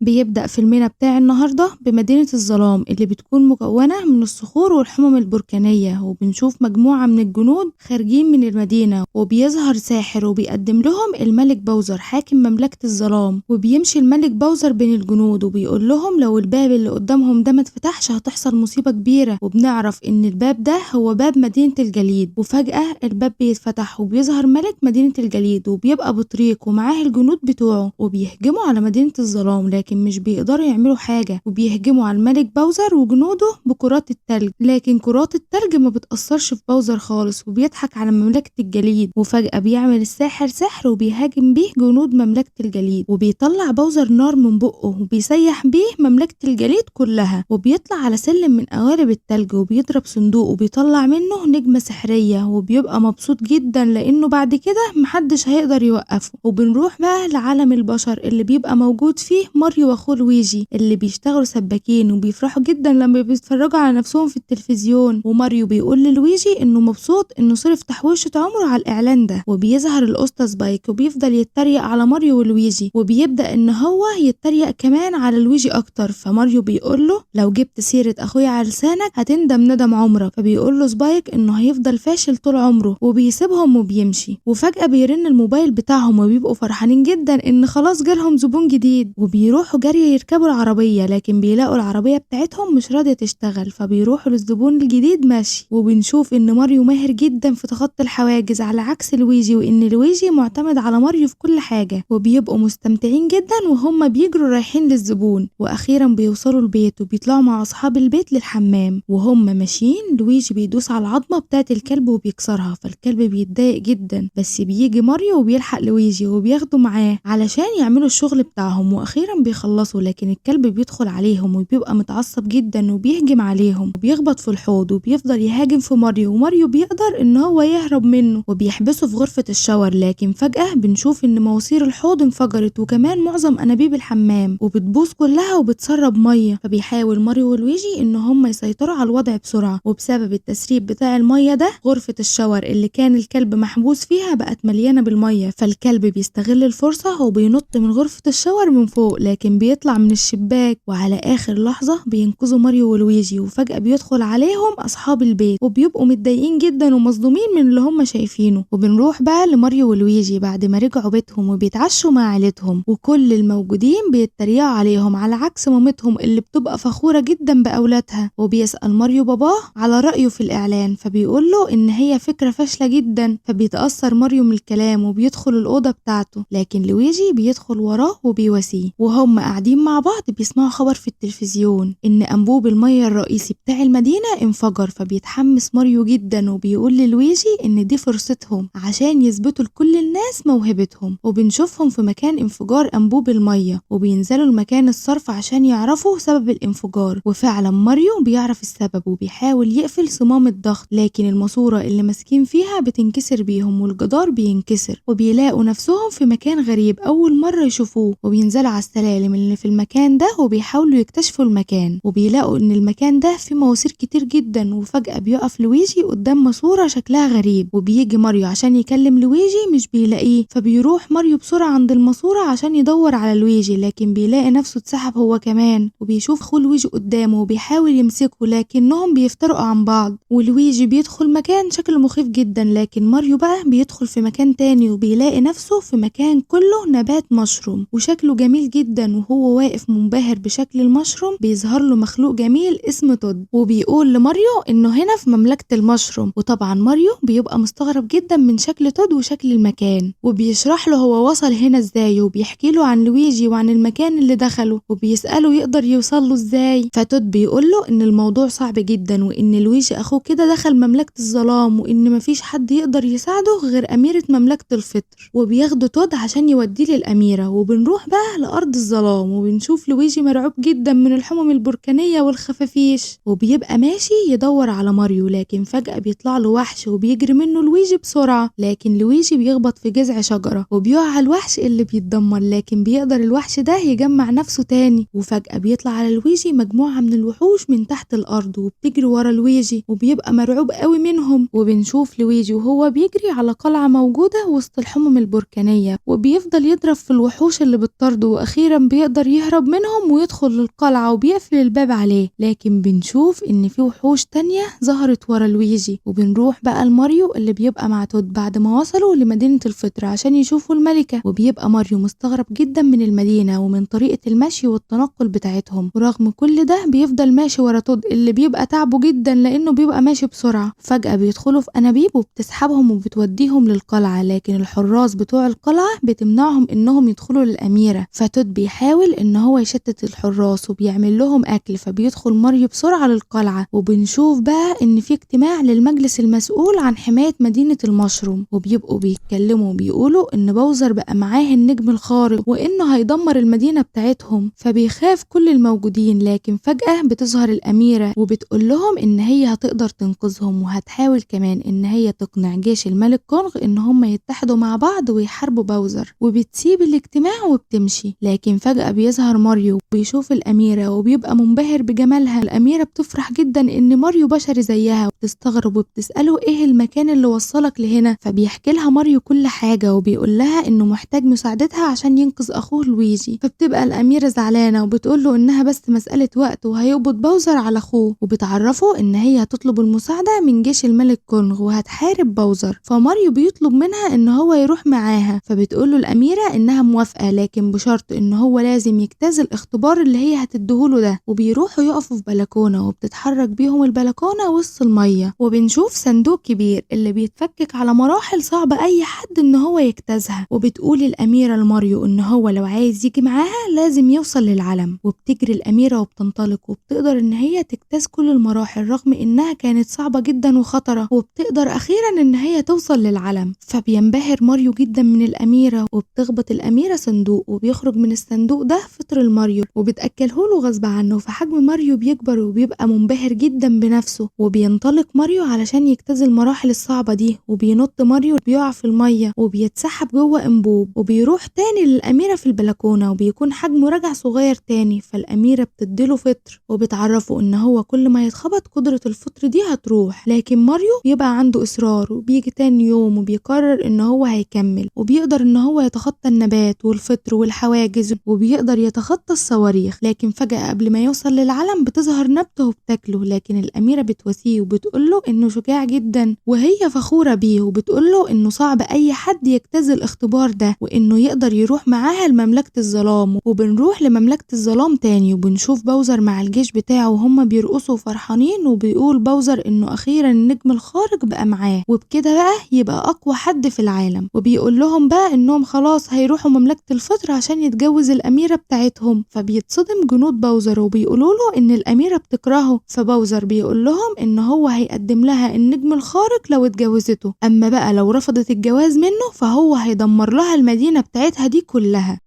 بيبدأ فيلمنا بتاع النهاردة بمدينة الظلام اللي بتكون مكونة من الصخور والحمم البركانية، وبنشوف مجموعة من الجنود خارجين من المدينة، وبيظهر ساحر وبيقدم لهم الملك بوزر حاكم مملكة الظلام. وبيمشي الملك بوزر بين الجنود وبيقول لهم لو الباب اللي قدامهم ده ما اتفتحش هتحصل مصيبة كبيرة، وبنعرف ان الباب ده هو باب مدينة الجليد. وفجأة الباب بيتفتح وبيظهر ملك مدينة الجليد وبيبقى بطريق ومعاه الجنود بتوعه، وبيهجموا على مدينة الظلام لكن مش بيقدروا يعملوا حاجة، وبيهجموا على الملك بوزر وجنوده بكرات التلج، لكن كرات التلج ما بتأثرش في بوزر خالص وبيضحك على مملكة الجليد. وفجأة بيعمل الساحر سحر وبيهاجم بيه جنود مملكة الجليد، وبيطلع بوزر نار من بقه وبيسيح بيه مملكة الجليد كلها، وبيطلع على سلم من قوالب التلج وبيضرب صندوق وبيطلع منه نجمة سحرية، وبيبقى مبسوط جدا لأنه بعد كده محدش هيقدر يوقفه. وبنروح بقى لعالم البشر اللي بيبقى موجود فيه ماريو واخوه لويجي اللي بيشتغلوا سباكين، وبيفرحوا جدا لما بيتفرجوا على نفسهم في التلفزيون. وماريو بيقول للويجي انه مبسوط انه صرف تحويشة عمره على الاعلان ده. وبيظهر الاسطى سبايك وبيفضل يتريق على ماريو ولويجي، وبيبدأ ان هو يتريق كمان على لويجي اكتر. فماريو بيقول له لو جبت سيرة اخويا على لسانك هتندم ندم عمرك. فبيقول له سبايك انه هيفضل فاشل طول عمره، وبيسيبهم وبيمشي. وفجأة بيرن الموبايل بتاعهم وبيبقوا فرحانين جدا ان خلاص جالهم زبون جديد، وبيروحوا جري يركبوا العربية لكن بيلاقوا العربية بتاعتهم مش راضية تشتغل. فبيروحوا للزبون الجديد ماشي. وبنشوف ان ماريو ماهر جدا في تخطي الحواجز على عكس لويجي، وان لويجي معتمد على ماريو في كل حاجة. وبيبقوا مستمتعين جدا وهم بيجروا رايحين للزبون. واخيرا بيوصلوا البيت وبيطلعوا مع اصحاب البيت للحمام. وهم ماشيين لويجي بيدوس على العظمة بتاعت الكلب وبيكسرها، فالكلب بيتضايق جدا، بس بيجي ماريو وبيلحق لويجي وبياخده معاه علشان يعملوا الشغل بتاعهم. واخيرا بيخلصوا لكن الكلب بيدخل عليهم وبيبقى متعصب جدا وبيهجم عليهم وبيخبط في الحوض وبيفضل يهاجم في ماريو، وماريو بيقدر ان هو يهرب منه وبيحبسه في غرفة الشاور. لكن فجأة بنشوف ان مواسير الحوض انفجرت وكمان معظم انابيب الحمام وبتبوظ كلها وبتسرب مية. فبيحاول ماريو ولويجي ان هم يسيطروا على الوضع بسرعة، وبسبب التسريب بتاع المية ده غرفة الشاور اللي كان الكلب محبوس فيها بقت مليانة بالمية. فالكلب بيستغل الفرصة وبينط من غرفة الشاور من فوق لكن بيطلع من الشباك. وعلى آخر لحظة بينقذوا ماريو ولويجي، وفجأة بيدخل عليهم أصحاب البيت وبيبقوا متضايقين جدا ومصدومين من اللي هم شايفينه. وبنروح بقى لماريو ولويجي بعد ما رجعوا بيتهم وبيتعشوا مع عيلتهم، وكل الموجودين بيتريقوا عليهم على عكس مامتهم اللي بتبقى فخورة جدا بأولادها. وبيسأل ماريو باباه على رأيه في الإعلان، فبيقول له إن هي فكرة فاشلة جدا. فبيتأثر ماريو من الكلام وبيدخل الأوضة بتاعته، لكن لويجي بيدخل وراه وبيواسيه. وهم قاعدين مع بعض بيسمعوا خبر في التلفزيون إن أنبوب المية الرئيسي بتاع المدينة انفجر. فبيتحمس ماريو جدا وبيقول للويجي إن دي فرصتهم عشان يثبتوا لكل الناس موهبتهم. وبنشوفهم في مكان انفجار أنبوب المية وبينزلوا المكان الصرف عشان يعرفوا سبب الانفجار. وفعلا ماريو بيعرف السبب وبيحاول يقفل صمام الضغط، لكن الماسورة اللي ماسكين فيها بتنكسر بيهم والجدار بينكسر. وبيلاقوا نفسهم في مكان غريب أول مرة يشوفوه، وبينزلوا على السلالم اللي في المكان ده وبيحاولوا يكتشفوا المكان. وبيلاقوا إن المكان ده فيه مواسير كتير جدا. وفجأة بيقف لويجي قدام ماسورة شكلها غريب، وبيجي ماريو عشان يكلم لويجي مش بيلاقيه. فبيروح ماريو بسرعة عند الماسورة عشان يدور على لويجي، لكن بيلاقي نفسه اتسحب هو كمان. وبيشوف اخوه لويجي قدامه وبيحاول يمسكه لكنهم بيفترقوا عن بعض. ولويجي بيدخل مكان شكله مخيف جدا، لكن ماريو بقى بيدخل في مكان تاني وبيلاقي نفسه في مكان كله نبات مشروم وشكله جميل جدا. وهو واقف منبهر بشكل المشروم بيظهر له مخلوق جميل اسمه تود، وبيقول لماريو انه هنا في مملكة المشروم. وطبعا ماريو بيبقى مستغرب جدا من شكل تود وشكل المكان، وبيشرح له هو وصل هنا ازاي وبيحكي له عن لويجي وعن المكان اللي دخله وبيسأله يقدر يوصل له ازاي. فتود بيقول له ان الموضوع صعب جدا وان لويجي اخوه كده دخل مملكة الظلام وان مفيش حد يقدر يساعده غير اميرة مملكة الفطر. وبياخدوا تود عشان يوديه للاميرة. وبنروح بقى لارض الظلام وبنشوف لويجي مرعوب جدا من الحمم البركانية والخفافيش، وبيبقى ماشي يدور على ماريو لكن فجأة بيطلع له وحش وبيجري منه لويجي بسرعة. لكن لويجي بيخبط في جذع شجرة وبيقع الوحش اللي بيتدمر، لكن بيقدر الوحش ده يجمع نفسه تاني. وفجأة بيطلع على لويجي مجموعة من الوحوش من تحت الأرض وبتجري ورا لويجي وبيبقى مرعوب قوي منهم. وبنشوف لويجي وهو بيجري على قلعة موجودة وسط الحمم البركانية وبيفضل يضرب في الوحوش اللي بتطارده، وأخيرا بيقدر يهرب منهم ويدخل للقلعة وبيقفل الباب عليه، لكن بنشوف ان في وحوش تانية ظهرت ورا لويجي. وبنروح بقى لماريو اللي بيبقى مع تود بعد ما وصلوا لمدينة الفطر عشان يشوفوا الملكة، وبيبقى ماريو مستغرب جدا من المدينة ومن طريقة المشي والتنقل بتاعتهم، ورغم كل ده بيفضل ماشي ورا تود اللي بيبقى تعبه جدا لانه بيبقى ماشي بسرعة. فجأة بيدخلوا في انابيب وبتسحبهم وبتوديهم للقلعة، لكن الحراس بتوع القلعة بتمنعهم انهم يدخلوا للأميرة. فتود بيحاول ان هو يشتت الحراس وبيعمل لهم اكل، فبيدخل ماريو بسرعة للقلعة. وبنشوف بقى ان في اجتماع للمجلس المسؤول عن حماية مدينة المشروم، وبيبقوا بيتكلموا وبيقولوا ان باوزر بقى معاه النجم الخارق وانه هيدمر المدينة بتاعتهم. فبيخاف كل الموجودين، لكن فجأة بتظهر الأميرة وبتقول لهم ان هي هتقدر تنقذهم، وهتحاول كمان ان هي تقنع جيش الملك كونغ ان هم يتحدوا مع بعض ويحاربوا باوزر. وبتسيب الاجتماع وبتمشي، لكن فجأة بيظهر ماريو وبيشوف الأميرة وبيبقى منبهر بجمالها. الأميرة بتفرح جدا ان ماريو بشري زيها، وبتستغرب وبتسأله ايه المكان اللي وصلك لهنا. فبيحكي لها ماريو كل حاجة وبيقول لها انه محتاج مساعدتها عشان ينقذ اخوه لويجي. فبتبقى الأميرة زعلانة وبتقول له انها بس مسألة وقت وهيقبض باوزر على اخوه، وبتعرفه ان هي هتطلب المساعدة من جيش الملك كونغ وهتحارب باوزر. فماريو بيطلب منها ان هو يروح معاها، فبتقول له الأميرة انها موافقة لكن بشرط ان هو لازم يجتاز الاختبار اللي هي هتديهوله ده. وبيروحوا يقفوا في بلكونة وبتتحرك بيهم البلكونة وسط المية، وبنشوف صندوق كبير اللي بيتفكك على مراحل صعبة اي حد ان هو يجتازها. وبتقول الأميرة لماريو ان هو لو عايز يجي معاها لازم يوصل للعلم. وبتجري الأميرة وبتنطلق وبتقدر ان هي تجتاز كل المراحل رغم انها كانت صعبة جدا وخطرة، وبتقدر اخيرا ان هي توصل للعلم. فبينبهر ماريو جدا من الأميرة، وبتخبط الأميرة صندوق وبيخرج من الصندوق ده فطر الماريو وبتأكله له غصب عنه. فحجم ماريو بيكبر وبيبقى منبهر جدا بنفسه، وبينطلق ماريو علشان يجتاز المراحل الصعبة دي. وبينط ماريو بيقع في المية وبيتسحب جوه انبوب، وبيروح تاني للأميرة في البلكونة وبيكون حجمه رجع صغير تاني. فالأميرة بتديله فطر وبتعرفه ان هو كل ما يتخبط قدرة الفطر دي هتروح، لكن ماريو بيبقى عنده إصرار وبيجي تاني يوم وبيقرر ان هو هيكمل، وبيقدر ان هو يتخطى النبات والفطر والحواجز وبيقدر يتخطى الصواريخ. لكن فجأة قبل ما يوصل للعلم بتظهر نبته وبتاكله، لكن الأميرة بتواسيه وبتقوله انه شجاع جدا وهي فخورة بيه، وبتقوله انه صعب اي حد يجتاز الاختبار ده وانه يقدر يروح معاها لمملكة الظلام. وبنروح لمملكة الظلام تاني وبنشوف باوزر مع الجيش بتاعه وهم بيرقصوا فرحانين، وبيقول باوزر انه اخيرا النجم الخارق بقى معاه وبكده بقى يبقى اقوى حد في العالم. وبيقول لهم بقى انهم خلاص هيروحوا مملكة الفطر عشان يتجوز الأميرة بتاعتهم. فبيتصدم جنود باوزر وبيقولوا له ان الأميرة بتكرهه. فباوزر بيقول لهم ان هو هيقدم لها النجم الخارق لو اتجوزته، اما بقى لو رفضت الجواز منه فهو هيدمر لها المدينة بتاعتها دي كلها.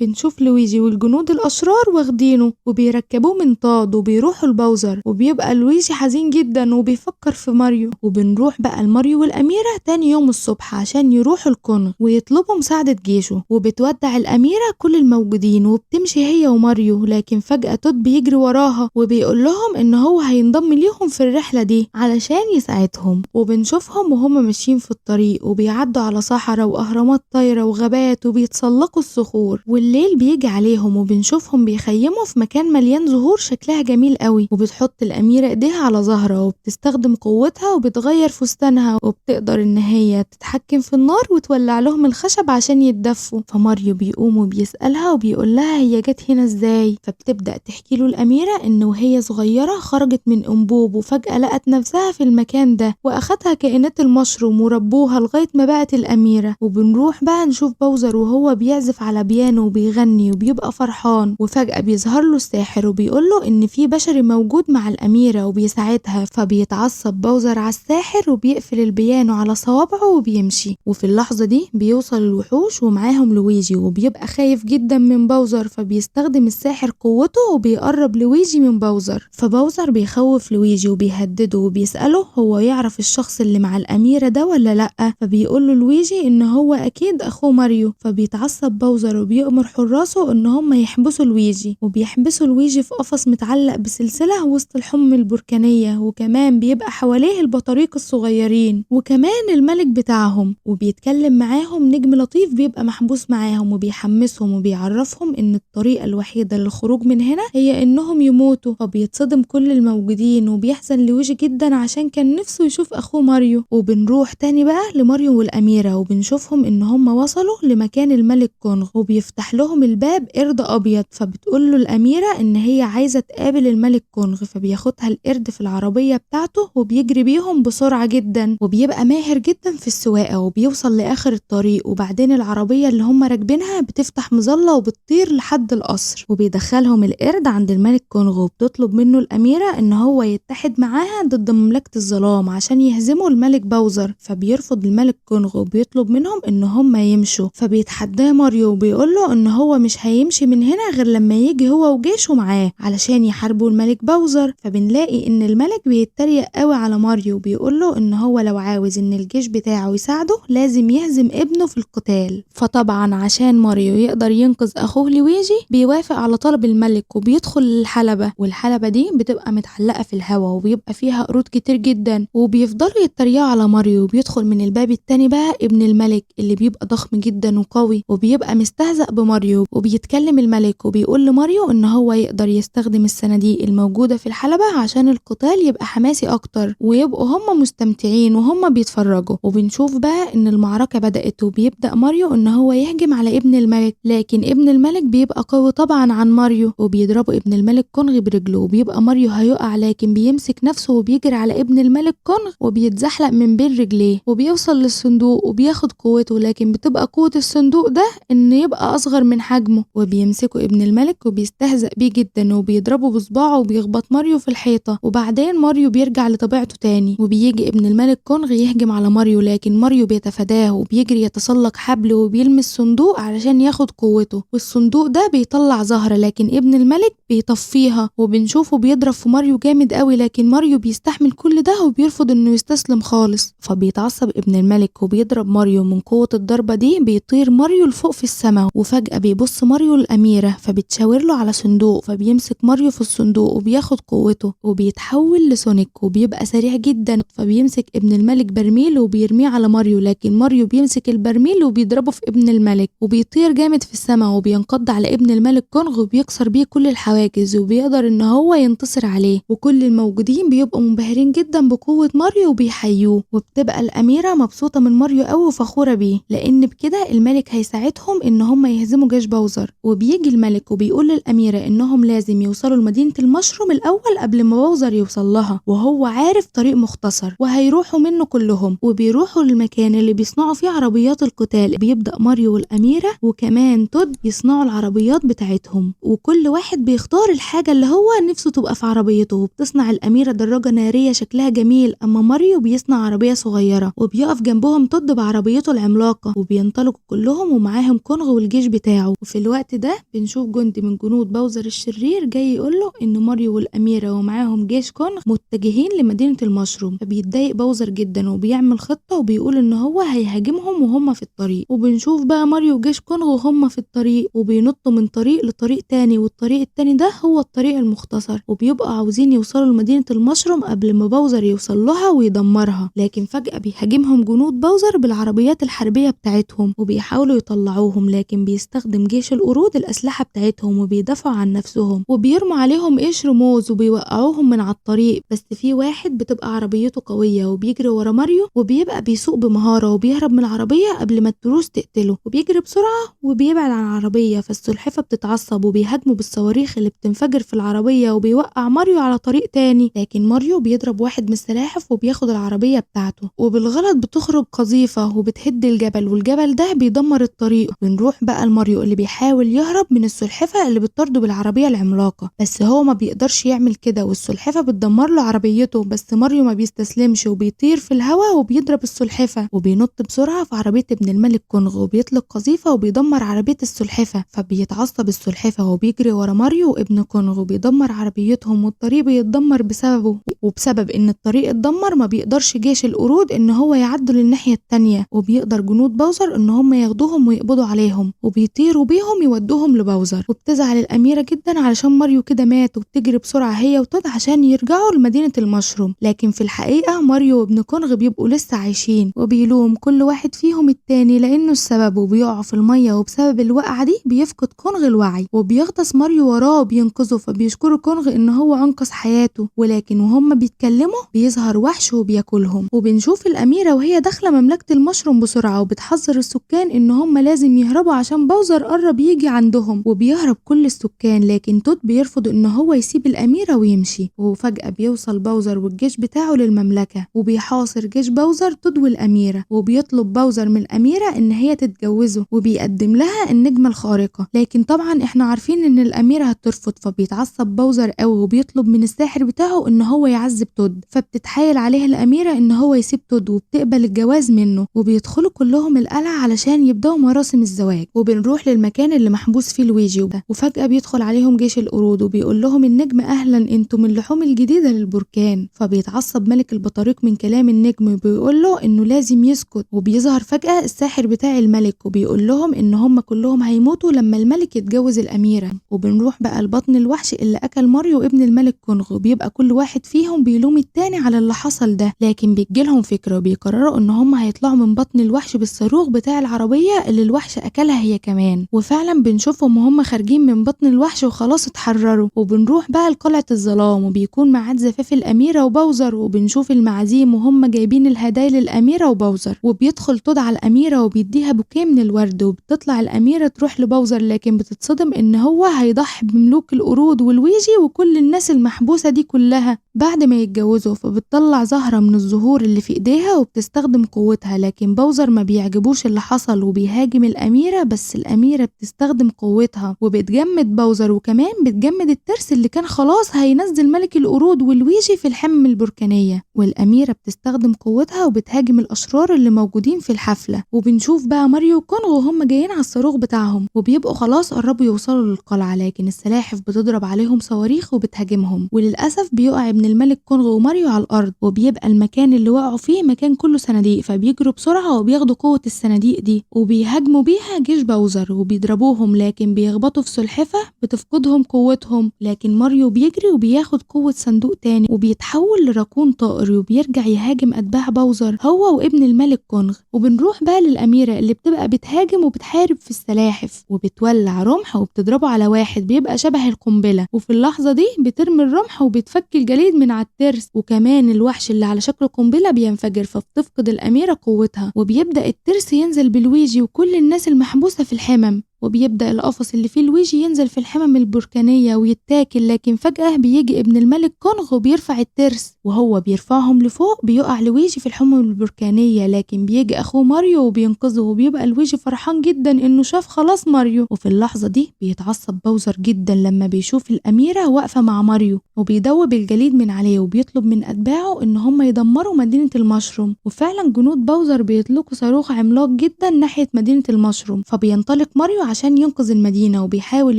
بنشوف لويجي والجنود الأشرار واخدينه وبيركبوه منطاد وبيروحوا لباوزر، وبيبقى لويجي حزين جدا وبيفكر في ماريو. وبنروح بقى لماريو والأميرة تاني يوم الصبح عشان يروحوا الكونغ ويطلبوا مساعدة جيشه. وبتودع الأميرة كل الموجودين وبتمشي هي وماريو، لكن فجأة تود بيجري وراها وبيقول لهم ان هو هينضم ليهم في الرحلة دي علشان يساعدهم. وبنشوفهم وهم ماشيين في الطريق وبيعدوا على صحراء وأهرامات طايرة وغابات وبيتسلقوا الصخور. الليل بيجي عليهم وبنشوفهم بيخيموا في مكان مليان زهور شكلها جميل قوي. وبتحط الأميرة ايديها على ظهرها وبتستخدم قوتها وبتغير فستانها وبتقدر ان هي تتحكم في النار وتولع لهم الخشب عشان يتدفوا. فماريو بيقوم وبيسألها وبيقول لها هي جت هنا ازاي. فبتبدأ تحكي له الأميرة ان وهي صغيرة خرجت من انبوب وفجأة لقت نفسها في المكان ده واخدها كائنات المشروم وربوها لغاية ما بقت الأميرة. وبنروح بقى نشوف باوزر وهو بيعزف على بيانو وبيغني وبيبقى فرحان، وفجأة بيظهر له الساحر وبيقول له ان في بشري موجود مع الأميرة وبيساعدها. فبيتعصب باوزر على الساحر وبيقفل البيانو على صوابعه وبيمشي. وفي اللحظة دي بيوصل الوحوش ومعاهم لويجي وبيبقى خايف جدا من باوزر، فبيستخدم الساحر قوته وبيقرب لويجي من باوزر. فباوزر بيخوف لويجي وبيهدده وبيسأله هو يعرف الشخص اللي مع الأميرة ده ولا لأ. فبيقول له لويجي ان هو اكيد اخوه ماريو. فبيتعصب باوزر وبيؤمر بيأمر حراسه إن هم يحبسوا لويجي، وبيحبسوا لويجي في قفص متعلق بسلسلة وسط الحمم البركانية، وكمان بيبقى حواليه البطاريق الصغيرين وكمان الملك بتاعهم، وبيتكلم معاهم نجم لطيف بيبقى محبوس معاهم وبيحمسهم وبيعرفهم إن الطريقة الوحيدة للخروج من هنا هي إنهم يموتوا. فبيتصدم كل الموجودين وبيحزن لويجي جدا عشان كان نفسه يشوف أخوه ماريو. وبنروح تاني بقى لماريو والأميرة وبنشوفهم إن هم وصلوا لمكان الملك كونغ، وبيفتح لهم الباب قرد أبيض، فبتقول له الأميرة إن هي عايزة تقابل الملك كونغ، فبياخدها القرد في العربية بتاعته وبيجري بيهم بسرعة جدا، وبيبقى ماهر جدا في السواقة وبيوصل لآخر الطريق. وبعدين العربية اللي هم راكبينها بتفتح مظلة وبتطير لحد القصر، وبيدخلهم القرد عند الملك كونغ، وبتطلب منه الأميرة إن هو يتحد معاها ضد مملكة الظلام عشان يهزموا الملك باوزر. فبيرفض الملك كونغ وبيطلب منهم إن هم يمشوا، فبيتحداه ماريو وبيقوله إن هو مش هيمشي من هنا غير لما يجي هو وجيشه معاه علشان يحاربوا الملك باوزر. فبنلاقي إن الملك بيتريق قوي على ماريو وبيقوله إن هو لو عاوز إن الجيش بتاعه يساعده لازم يهزم ابنه في القتال. فطبعا عشان ماريو يقدر ينقذ أخوه لويجي بيوافق على طلب الملك وبيدخل الحلبة، والحلبة دي بتبقى متعلقة في الهواء وبيبقى فيها قرود كتير جدا، وبيفضلوا يتريقوا على ماريو. وبيدخل من الباب التاني بقى ابن الملك اللي بيبقى ضخم جدا وقوي وبيبقى مستهزأ بماريو، وبيتكلم الملك وبيقول لماريو ان هو يقدر يستخدم الصناديق الموجودة في الحلبة عشان القتال يبقى حماسي اكتر ويبقوا هم مستمتعين وهم بيتفرجوا. وبنشوف بقى ان المعركة بدأت وبيبدأ ماريو ان هو يهجم على ابن الملك، لكن ابن الملك بيبقى قوي طبعا عن ماريو وبيضربه ابن الملك كونغ برجله، وبيبقى ماريو هيقع لكن بيمسك نفسه وبيجري على ابن الملك كونغ وبيتزحلق من بين رجليه وبيوصل للصندوق وبياخد قوته، لكن بتبقى قوة الصندوق ده ان يبقى اصغر من حجمه. وبيمسكه ابن الملك وبيستهزأ بيه جدا وبيضربه بصباعه وبيخبط ماريو في الحيطة، وبعدين ماريو بيرجع لطبيعته تاني وبيجي ابن الملك كونغ يهجم على ماريو، لكن ماريو بيتفاداه وبيجري يتسلق حبل وبيلمس صندوق علشان ياخد قوته، والصندوق ده بيطلع زهرة لكن ابن الملك بيطفيها، وبنشوفه بيضرب في ماريو جامد قوي، لكن ماريو بيستحمل كل ده وبيرفض انه يستسلم خالص. فبيتعصب ابن الملك وبيضرب ماريو، من قوة الضربة دي بيطير ماريو لفوق في السماء، وفجأة بيبص ماريو الأميرة فبتشاور له على صندوق، فبيمسك ماريو في الصندوق وبياخد قوته وبيتحول لسونيك وبيبقى سريع جدا. فبيمسك ابن الملك برميل وبيرميه على ماريو، لكن ماريو بيمسك البرميل وبيضربه في ابن الملك وبيطير جامد في السماء وبينقض على ابن الملك كونغ وبيكسر بيه كل الحواجز وبيقدر ان هو ينتصر عليه، وكل الموجودين بيبقوا منبهرين جدا بقوة ماريو وبيحيوه. وبتبقى الأميرة مبسوطة من ماريو قوي وفخورة بيه لأن بكده الملك هيساعدهم ان هم يهزموا جيش باوزر. وبيجي الملك وبيقول للأميرة انهم لازم يوصلوا لمدينة المشروم الأول قبل ما باوزر يوصل لها، وهو عارف طريق مختصر وهيروحوا منه كلهم، وبيروحوا للمكان اللي بيصنعوا فيه عربيات القتال. بيبدأ ماريو والأميرة وكمان تود يصنعوا العربيات بتاعتهم، وكل واحد بيختار الحاجة اللي هو نفسه تبقى في عربيته. وبتصنع الأميرة دراجة نارية شكلها جميل، أما ماريو بيصنع عربية صغيرة، وبيقف جنبهم تود بعربيته العملاقة، وبينطلقوا كلهم ومعاهم كونغ والجيش بتاعه. وفي الوقت ده بنشوف جندي من جنود باوزر الشرير جاي يقوله إن ماريو والأميرة ومعاهم جيش كونغ متجهين لمدينة المشروم. فبيتضايق باوزر جدا وبيعمل خطة وبيقول إن هو هيهاجمهم وهم في الطريق. وبنشوف بقى ماريو وجيش كونغ وهم في الطريق وبينطوا من طريق لطريق تاني، والطريق التاني ده هو الطريق المختصر، وبيبقوا عاوزين يوصلوا لمدينة المشروم قبل ما باوزر يوصل لها ويدمرها. لكن فجأة بيهاجمهم جنود باوزر بالعربيات الحربية بتاعتهم وبيحاولوا يطلعوهم، لكن بيستخدم جيش القرود الأسلحة بتاعتهم وبيدافعوا عن نفسهم وبيرموا عليهم قشر موز وبيوقعوهم من على الطريق. بس في واحد بتبقى عربيته قوية وبيجري ورا ماريو وبيبقى بيسوق بمهارة وبيهرب من العربية قبل ما التروس تقتله، وبيجري بسرعة وبيبعد عن العربية. فالسلحفة بتتعصب وبيهاجموا بالصواريخ اللي بتنفجر في العربية وبيوقع ماريو على طريق تاني، لكن ماريو بيضرب واحد من السلاحف وبياخد العربية بتاعته، وبالغلط بتخرج قذيفة وبتهد الجبل، والجبل ده بيدمر الطريق. بنروح بقى لماريو اللي بيحاول يهرب من السلحفة اللي بتطرده بالعربية العملاقة، بس هو ما بيقدرش يعمل كده والسلحفة بتدمر له عربيته. بس ماريو ما بيستسلمش وبيطير في الهواء وبيضرب السلحفة وبينط بسرعة في عربية ابن الملك كونغ وبيطلق قذيفة وبيدمر عربية السلحفة. فبيتعصب السلحفة وبيجري ورا ماريو وابن كونغ وبيدمر عربيتهم، والطريق بيتدمر بسببه، وبسبب ان الطريق اتدمر ما بيقدرش جيش القرود ان هو يعدوا للناحية التانية، وبيقدر جنود باوزر ان هم ياخدوهم ويقبضوا عليهم. ويطيروا بيهم يودوهم لبوزر. وبتزعل الأميرة جدا علشان ماريو كده مات، وبتجري بسرعة هي وتود عشان يرجعوا لمدينة المشروم. لكن في الحقيقة ماريو وابن كونغ بيبقوا لسه عايشين، وبيلوم كل واحد فيهم التاني لأنه السبب، وبيقعوا في المية وبسبب الوقعة دي بيفقد كونغ الوعي، وبيغطس ماريو وراه وبينقذه. فبيشكروا كونغ إن هو أنقذ حياته، ولكن وهم بيتكلموا بيظهر وحش وبياكلهم. وبنشوف الأميرة وهي داخلة مملكة المشروم بسرعة، وبتحذر السكان إن هم لازم يهربوا عشان بوزر قرب يجي عندهم. وبيهرب كل السكان، لكن توت بيرفض إن هو يسيب الأميرة ويمشي. وفجأة بيوصل بوزر والجيش بتاعه للمملكة، وبيحاصر جيش بوزر توت والأميرة، وبيطلب بوزر من الأميرة إن هي تتجوزه، وبيقدم لها النجمة الخارقة. لكن طبعا إحنا عارفين إن الأميرة هترفض، فبيتعصب بوزر قوي وبيطلب من الساحر بتاعه إن هو يعذب توت. فبتتحايل عليه الأميرة إن هو يسيب توت، وبتقبل الجواز منه. وبيدخلوا كلهم القلعة علشان يبدأوا مراسم الزواج. وبنروح للمكان اللي محبوس فيه لويجي وفجأة بيدخل عليهم جيش القرود، وبيقول لهم النجم أهلا، انتم اللحوم الجديدة للبركان. فبيتعصب ملك البطاريق من كلام النجم، وبيقول له إنه لازم يسكت. وبيظهر فجأة الساحر بتاع الملك، وبيقول لهم إن هم كلهم هيموتوا لما الملك يتجوز الأميرة. وبنروح بقى لبطن الوحش اللي أكل ماريو ابن الملك كونغ، وبيبقى كل واحد فيهم بيلوم التاني على اللي حصل ده. لكن بتجيلهم فكرة، وبيقرروا إن هم هيطلعوا من بطن الوحش بالصاروخ بتاع العربية اللي الوحش أكلها هي كمان. وفعلا بنشوفهم وهم خارجين من بطن الوحش وخلاص اتحرروا. وبنروح بقى لقلعة الظلام، وبيكون ميعاد زفاف الأميرة وبوزر، وبنشوف المعازيم وهم جايبين الهدايا للأميرة وبوزر. وبيدخل توت على الأميرة وبيديها بوكيه من الورد، وبتطلع الأميرة تروح لبوزر، لكن بتتصدم إن هو هيضحي بملوك القرود والويجي وكل الناس المحبوسة دي كلها بعد ما يتجوزوا. فبتطلع زهرة من الزهور اللي في ايديها وبتستخدم قوتها، لكن بوزر ما بيعجبوش اللي حصل وبيهاجم الأميرة، بس الأميرة بتستخدم قوتها وبتجمد بوزر، وكمان بتجمد الترس اللي كان خلاص هينزل ملك القرود والويجي في الحمم البركانية. والأميرة بتستخدم قوتها وبتهاجم الأشرار اللي موجودين في الحفلة. وبنشوف بقى ماريو وكونغ وهم جايين على الصاروخ بتاعهم، وبيبقوا خلاص قربوا يوصلوا للقلعة، لكن السلاحف بتضرب عليهم صواريخ وبتهاجمهم. وللأسف بيقع ابن الملك كونغ وماريو على الأرض، وبيبقى المكان اللي وقعوا فيه مكان كله صناديق. فبيجروا بسرعة وبياخدوا قوة الصناديق دي وبيهاجموا بيها جيش بوزر وبيضربوهم، لكن بيخبطوا في سلحفة بتفقدهم قوتهم. لكن ماريو بيجري وبياخد قوة صندوق تاني وبيتحول لراكون طائر، وبيرجع يهاجم أتباع بوزر هو وابن الملك كونغ. وبنروح بقى للأميرة اللي بتبقى بتهاجم وبتحارب في السلاحف، وبتولع رمح وبتضربه على واحد بيبقى شبه القنبلة، وفي اللحظة دي بترمي الرمح وبتفك الجليد من على الترس، وكمان الوحش اللي على شكل قنبلة بينفجر. فبتفقد الأميرة قوتها، وبيبدأ الترس ينزل بالويجي وكل الناس المحبوسة في الحمم، وبيبدأ القفص اللي فيه الويجي ينزل في الحمم البركانية ويتاكل. لكن فجأة بيجي ابن الملك كونغ وبيرفع الترس، وهو بيرفعهم لفوق بيقع لويجي في الحمم البركانية، لكن بيجي أخوه ماريو وبينقذه، وبيبقى الويجي فرحان جدا إنه شاف خلاص ماريو. وفي اللحظة دي بيتعصب بوزر جدا لما بيشوف الأميرة واقفة مع ماريو، وبيدوب الجليد من عليه وبيطلب من أتباعه إن هم يدمروا مدينة المشروم. وفعلا جنود بوزر بيطلقوا صاروخ عملاق جدا ناحية مدينة المشروم، فبينطلق ماريو عشان ينقذ المدينة، وبيحاول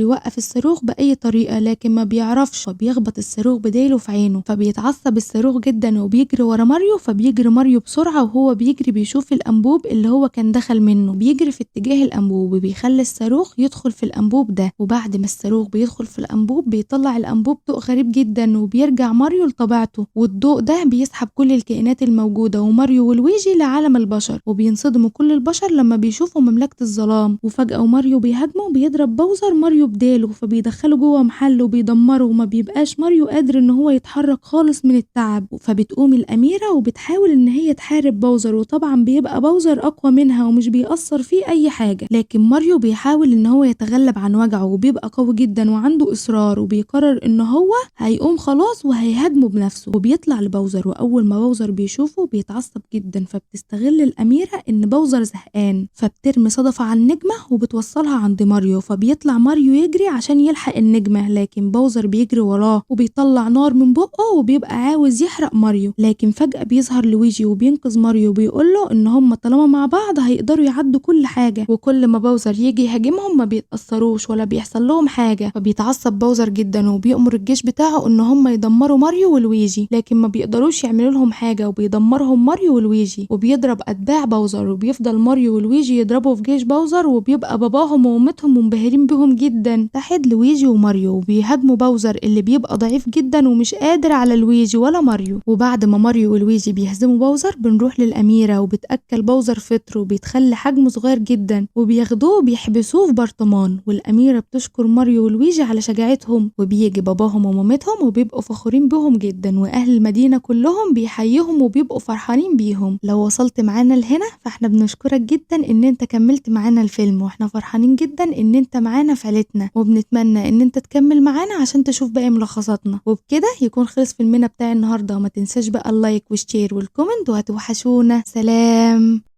يوقف الصاروخ بأي طريقة لكن ما بيعرفش، وبيخبط الصاروخ بديله في عينه. فبيتعصب الصاروخ جدا وبيجري ورا ماريو. فبيجري ماريو بسرعة، وهو بيجري بيشوف الأنبوب اللي هو كان دخل منه، بيجري في اتجاه الأنبوب وبيخلي الصاروخ يدخل في الأنبوب ده. وبعد ما الصاروخ بيدخل في الأنبوب بيطلع الأنبوب ضوء غريب جدا، وبيرجع ماريو لطبيعته، والضوء ده بيسحب كل الكائنات الموجودة وماريو والويجي لعالم البشر. وبينصدموا كل البشر لما بيشوفوا مملكة الظلام. وفجأة ماريو بيهاجمه بيضرب بوزر ماريو بداله، فبيدخله جوه محل وبيدمره، وما بيبقاش ماريو قادر ان هو يتحرك خالص من التعب. فبتقوم الأميرة وبتحاول ان هي تحارب بوزر، وطبعا بيبقى بوزر اقوى منها ومش بيأثر فيه اي حاجة، لكن ماريو بيحاول ان هو يتغلب عن وجعه وبيبقى قوي جدا وعنده اصرار، وبيقرر ان هو هيقوم خلاص وهيهاجمه بنفسه. وبيطلع لبوزر، واول ما بوزر بيشوفه بيتعصب جدا. فبتستغل الأميرة ان بوزر زهقان، فبترمي صدفة على النجمة وبتوصلها عند ماريو. فبيطلع ماريو يجري عشان يلحق النجمة، لكن بوزر بيجري وراه وبيطلع نار من بقه وبيبقى عاوز يحرق ماريو. لكن فجأة بيظهر لويجي وبينقذ ماريو، وبيقوله ان هم طالما مع بعض هيقدروا يعدوا كل حاجة، وكل ما بوزر يجي يهاجمهم ما بيتأثروش ولا بيحصل لهم حاجة. فبيتعصب بوزر جدا وبيأمر الجيش بتاعه ان هم يدمروا ماريو والويجي، لكن ما بيقدروش يعملوا لهم حاجة، وبيدمرهم ماريو والويجي. وبيضرب أتباع بوزر، وبيفضل ماريو والويجي يضربوا في جيش بوزر، وبيبقى باباهم باباهم ومامتهم منبهرين بيهم جدا تحت لويجي وماريو، وبيهاجموا باوزر اللي بيبقى ضعيف جدا ومش قادر على لويجي ولا ماريو. وبعد ما ماريو ولويجي بيهزموا باوزر بنروح للأميرة وبتأكل باوزر فطر وبيتخلي حجمه صغير جدا، وبياخدوه وبيحبسوه في برطمان. والأميرة بتشكر ماريو ولويجي على شجاعتهم، وبيجي باباهم ومامتهم وبيبقوا فخورين بهم جدا، وأهل المدينة كلهم بيحييهم وبيبقوا فرحانين بيهم. لو وصلت معانا لهنا فاحنا بنشكرك جدا ان انت كملت معانا الفيلم، واحنا فرحانين جدا ان انت معانا في عيلتنا، وبنتمنى ان انت تكمل معانا عشان تشوف باقي ملخصاتنا. وبكده يكون خلص فيلمنا بتاع النهارده، وما تنساش بقى اللايك والشير والكومنت، وهتوحشونا. سلام.